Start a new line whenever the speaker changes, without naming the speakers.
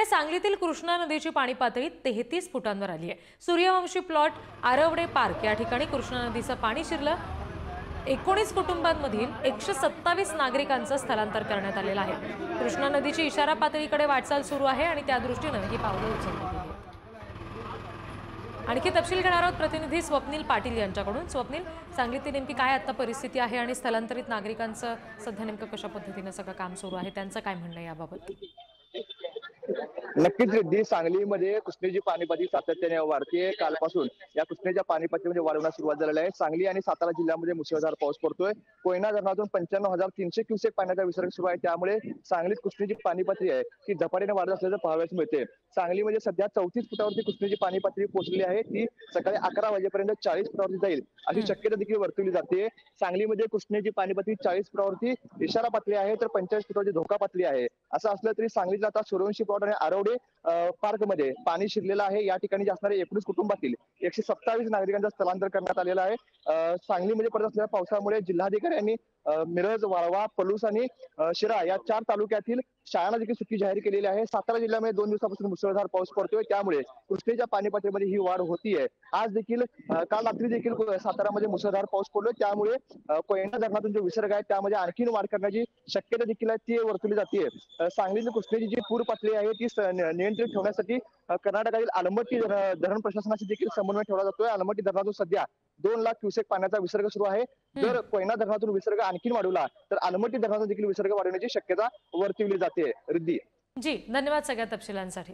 सांगलीतील कृष्णा नदीची पाणी पातळी 33 फुटांवर आली आहे। सूर्यवंशी प्लॉट आरवडे पार्क या ठिकाणी कृष्णा नदीचं पाणी शिरलं। 19 कुटुंबांमधील 127 नागरिकांचं स्थलांतर करण्यात आलेलं आहे। कृष्णा नदीची इशारा पातळीकडे वाटचाल सुरू आहे आणि त्या दृष्टीने ही पावलं उचलण्यात आली आहेत। आणखी तपशील घेणार आहोत प्रतिनिधी स्वप्नील पाटील यांच्याकडून। स्वप्नील, सांगलीतील नेमकी काय आता परिस्थिती आहे आणि स्थलांतरित नागरिकांचं सध्या नेमकं कशा पद्धतीने सगळं काम सुरू आहे, त्यांचं काय म्हणणं आहे याबाबत?
नक्कीच रिद्धी, सांगलीमध्ये कृष्णेची पाणी पातळी सातत्याने वाढते। कालपासून या कृष्णेच्या पाणी पातळीमध्ये वाढ होण्यास सुरुवात झालेली आहे। सांगली आणि सातारा जिल्ह्यामध्ये मुसळधार पाऊस पडतोय। कोयना धरणातून 95,300 क्युसेक पाण्याचा विसर्ग सुरू आहे। त्यामुळे सांगलीत कृष्णेची पाणी पातळी आहे ती झपाट्याने वाढत असल्याचं पाहावयास मिळते। सांगलीमध्ये सध्या 34 फुटावरती कृष्णेची पाणी पातळी पोहोचलेली आहे। ती सकाळी 11 वाजेपर्यंत 40 फुटावरती जाईल अशी शक्यता देखील वर्तवली जाते। सांगलीमध्ये कृष्णेची पाणी पातळी 40 फुटावरती इशारा पातळी आहे, तर 45 फुटावरती धोका पातळी आहे। असं असलं तरी सांगलीतला आता सूर्यवंशी प्लॉट आणि आरवडे पार्क मध्ये पाणी शिरलेलं आहे। या ठिकाणी असणारे 19 कुटुंबातील 127 नागरिकांचं स्थलांतर करण्यात आलेलं आहे। सांगलीमध्ये पडत असलेल्या पावसामुळे जिल्हाधिकाऱ्यांनी मिरज, वाळवा, पलूस आणि शिरा या 4 तालुक्यातील शाळांना देखील सुट्टी जाहीर केलेली आहे। सातारा जिल्ह्यामध्ये 2 दिवसापासून मुसळधार पाऊस पडतोय, त्यामुळे कृष्णेच्या पाणी पातळीमध्ये ही वाढ होतीये। आज देखील काल रात्री देखील सातारामध्ये मुसळधार पाऊस पडलोय, त्यामुळे कोयना धरणातून जो विसर्ग आहे त्यामध्ये आणखीन वाढ करण्याची शक्यता देखील आहे, ती वर्तवली जाते। सांगलीतील कृष्णेची जी पूर पातळी आहे ती नियंत्रित ठेवण्यासाठी कर्नाटकातील आलमट्टी धरण प्रशासनाशी देखील समन्वय ठेवला जातोय। आलमट्टी धरणातून सध्या 2 लाख क्युसेक पाण्याचा विसर्ग सुरू आहे। जर कोयना धरणातून विसर्ग आणखी वाढवला तर आलमट्टी धरणातून देखील विसर्ग वाढवण्याची शक्यता वर्तवली जाते। रिद्धी
जी, धन्यवाद सगळ्या तपशिलांसाठी।